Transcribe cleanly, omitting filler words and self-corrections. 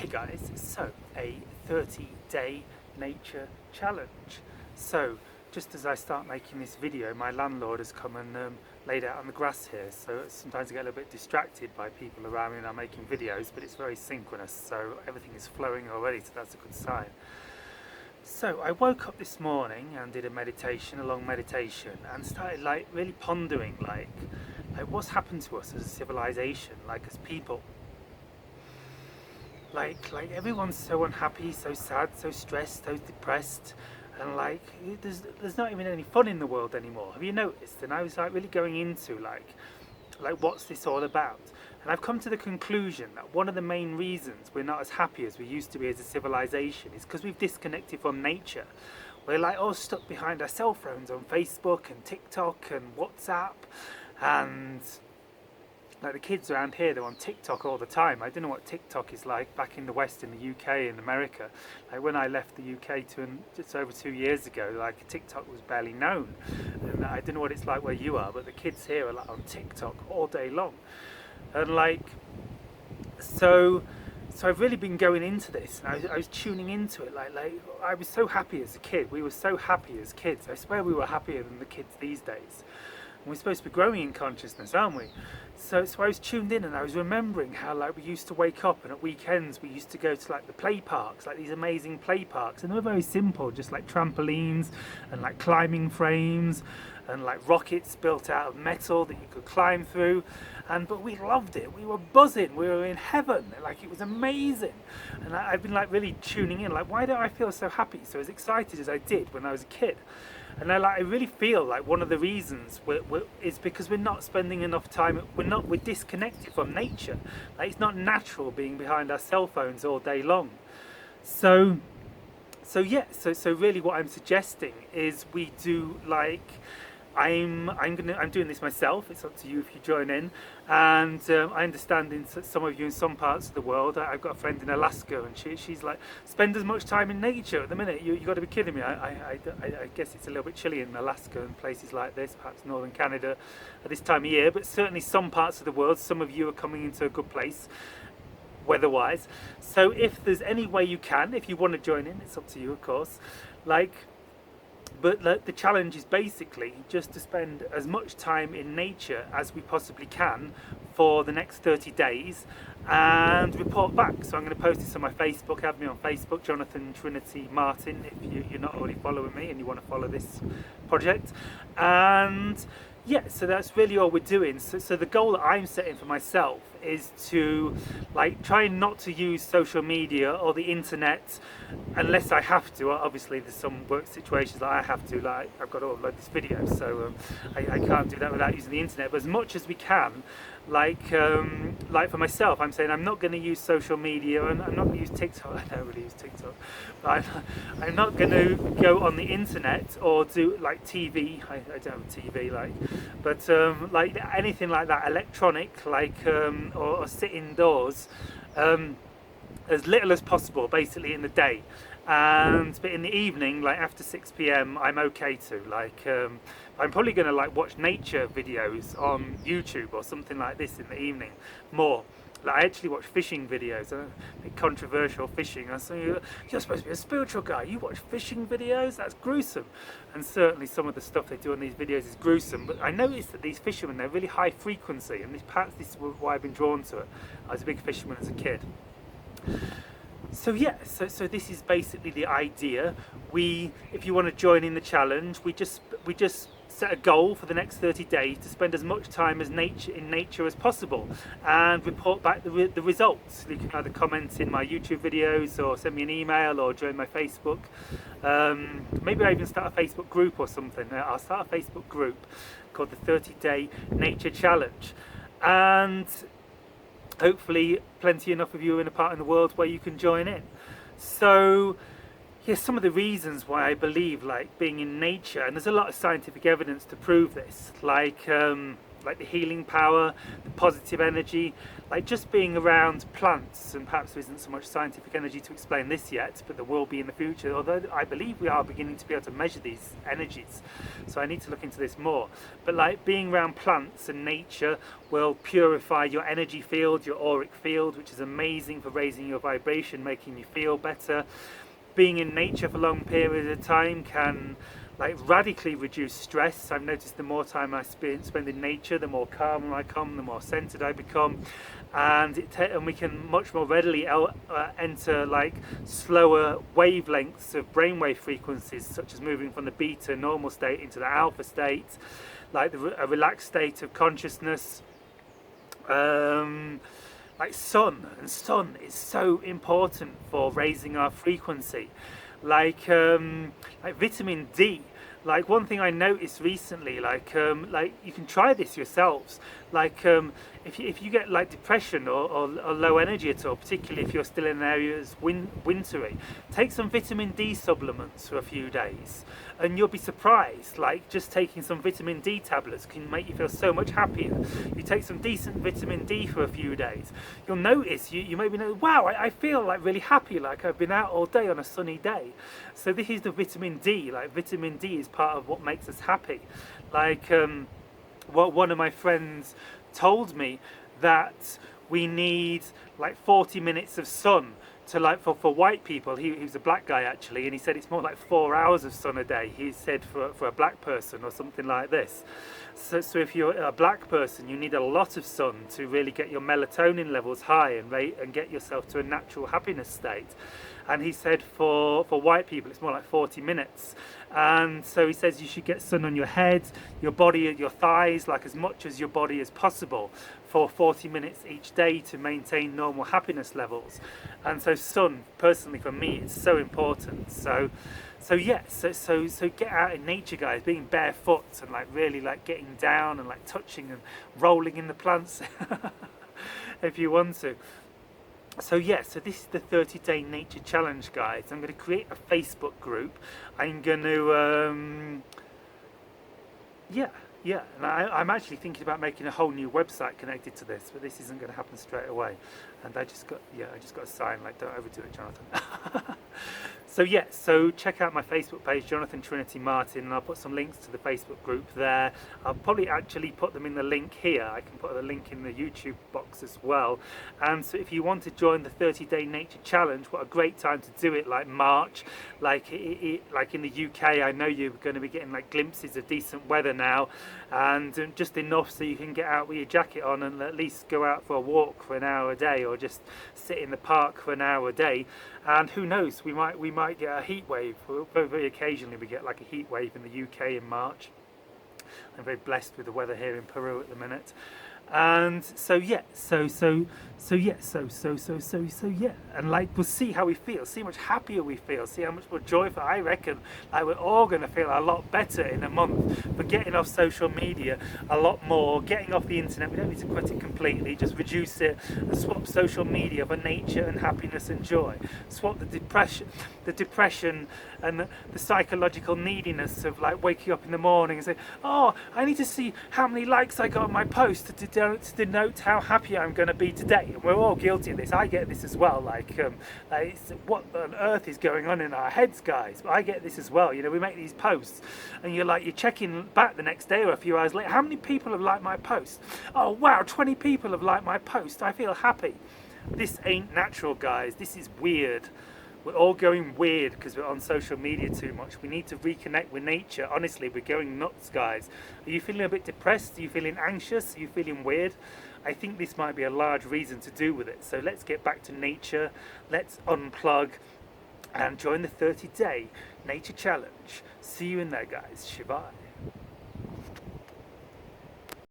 Hey guys, so a 30-day nature challenge. So just as I start making this video, my landlord has come and laid out on the grass here, so sometimes I get a little bit distracted by people around me when I'm making videos, but it's very synchronous, so everything is flowing already, so that's a good sign. So I woke up this morning and did a long meditation, and started really pondering like what's happened to us as a civilization, as people. Like everyone's so unhappy, so sad, so stressed, so depressed, and there's not even any fun in the world anymore. Have you noticed? And I was really going into like what's this all about? And I've come to the conclusion that one of the main reasons we're not as happy as we used to be as a civilization is because we've disconnected from nature. We're all stuck behind our cell phones on Facebook and TikTok and WhatsApp, and the kids around here, they're on TikTok all the time. I don't know what TikTok is like back in the West, in the UK and America. When I left the UK just over 2 years ago, TikTok was barely known. And I don't know what it's like where you are, but the kids here are on TikTok all day long. And so I've really been going into this, and I was tuning into it. I was so happy as a kid. We were so happy as kids. I swear we were happier than the kids these days. We're supposed to be growing in consciousness, aren't we? So I was tuned in, and I was remembering how we used to wake up, and at weekends we used to go to the play parks, these amazing play parks, and they were very simple, just trampolines and climbing frames and rockets built out of metal that you could climb through. But we loved it. We were buzzing. We were in heaven. It was amazing. And I've been really tuning in. Why don't I feel so happy, so as excited as I did when I was a kid? And I really feel one of the reasons is because we're not spending enough time. We're disconnected from nature. It's not natural being behind our cell phones all day long. So really, what I'm suggesting is we do I'm doing this myself. It's up to you if you join in. And I understand some of you in some parts of the world. I've got a friend in Alaska, and she's spend as much time in nature at the minute. You got to be kidding me. I guess it's a little bit chilly in Alaska and places like this, perhaps northern Canada at this time of year. But certainly some parts of the world, some of you are coming into a good place weather-wise. So if there's any way you can, if you want to join in, it's up to you, of course. But the challenge is basically just to spend as much time in nature as we possibly can for the next 30 days and report back. So I'm going to post this on my Facebook. Have me on Facebook, Jonathan Trinity Martin, if you're not already following me and you want to follow this project. And yeah, so that's really all we're doing. So the goal that I'm setting for myself is to try not to use social media or the internet unless I have to. Obviously there's some work situations that I have to, I've got to upload this video, so I can't do that without using the internet. But as much as we can, for myself, I'm saying I'm not going to use social media, and I'm not going to use TikTok. I don't really use TikTok, but I'm not going to go on the internet or do TV. I don't have a TV, but anything like that, electronic, or sit indoors as little as possible, basically in the day. But in the evening, after 6 p.m, I'm okay to I'm probably going to watch nature videos on YouTube or something like this in the evening more. I actually watch fishing videos, a bit controversial fishing. I say, you're supposed to be a spiritual guy, you watch fishing videos? That's gruesome. And certainly some of the stuff they do on these videos is gruesome, but I noticed that these fishermen, they're really high frequency, and this is why I've been drawn to it. I was a big fisherman as a kid. So yeah, so this is basically the idea. If you want to join in the challenge, we just set a goal for the next 30 days to spend as much time in nature as possible and report back the results. You can either comment in my YouTube videos or send me an email or join my Facebook. Maybe I even start a Facebook group or something. I'll start a Facebook group called the 30-Day Nature Challenge, and hopefully plenty enough of you in a part in the world where you can join in. So here's some of the reasons why I believe being in nature, and there's a lot of scientific evidence to prove this, the healing power, the positive energy. like just being around plants, and perhaps there isn't so much scientific energy to explain this yet, but there will be in the future, although I believe we are beginning to be able to measure these energies, so I need to look into this more. But like being around plants and nature will purify your energy field, your auric field, which is amazing for raising your vibration, making you feel better. Being in nature for long periods of time can like radically reduce stress. I've noticed the more time I spend in nature, the more calm I become, the more centered I become, and we can much more readily enter like slower wavelengths of brainwave frequencies, such as moving from the beta normal state into the alpha state, like a relaxed state of consciousness. Like sun is so important for raising our frequency. Like vitamin D. Like one thing I noticed recently, like you can try this yourselves. Like if you get like depression or low energy at all, particularly if you're still in areas wintry, take some vitamin D supplements for a few days, and you'll be surprised. Like just taking some vitamin D tablets can make you feel so much happier. You take some decent vitamin D for a few days, you'll notice you maybe know, wow, I feel like really happy, like I've been out all day on a sunny day. So this is the vitamin D. Like vitamin D is part of what makes us happy. Like what one of my friends told me, that we need like 40 minutes of sun to like for white people. He was a black guy actually, and he said it's more like 4 hours of sun a day, he said, for a black person or something like this. So if you're a black person, you need a lot of sun to really get your melatonin levels high and get yourself to a natural happiness state. And he said for white people it's more like 40 minutes. And so he says you should get sun on your head, your body, your thighs, like as much as your body as possible, for 40 minutes each day to maintain normal happiness levels. And so sun, personally for me, is so important. So get out in nature, guys, being barefoot and like really like getting down and like touching and rolling in the plants if you want to. So this is the 30-day nature challenge, guys. I'm going to create a Facebook group. I'm going to and I'm actually thinking about making a whole new website connected to this, but this isn't going to happen straight away. And I just got a sign like, don't overdo it, Jonathan. So check out my Facebook page, Jonathan Trinity Martin, and I'll put some links to the Facebook group there. I'll probably actually put them in the link here. I can put the link in the YouTube box as well. And so if you want to join the 30-day nature challenge, what a great time to do it, like March, like in the UK, I know you're going to be getting like glimpses of decent weather now, and just enough so you can get out with your jacket on and at least go out for a walk for an hour a day, or just sit in the park for an hour a day. And who knows, we might get a heat wave. Very occasionally we get like a heat wave in the UK in March. I'm very blessed with the weather here in Peru at the minute. And and like we'll see how we feel, see how much happier we feel, see how much more joyful. I reckon like we're all going to feel a lot better in a month for getting off social media a lot more, getting off the internet. We don't need to quit it completely, just reduce it and swap social media for nature and happiness and joy. Swap the depression and the psychological neediness of like waking up in the morning and say, oh, I need to see how many likes I got on my post to denote how happy I'm going to be today. And we're all guilty of this. I get this as well. Like what on earth is going on in our heads, guys? But I get this as well. You know, we make these posts, and you're checking back the next day or a few hours later. How many people have liked my post? Oh wow, 20 people have liked my post. I feel happy. This ain't natural, guys. This is weird. We're all going weird because we're on social media too much. We need to reconnect with nature. Honestly, we're going nuts, guys. Are you feeling a bit depressed? Are you feeling anxious? Are you feeling weird? I think this might be a large reason to do with it. So let's get back to nature. Let's unplug and join the 30-day nature challenge. See you in there, guys. Shibai.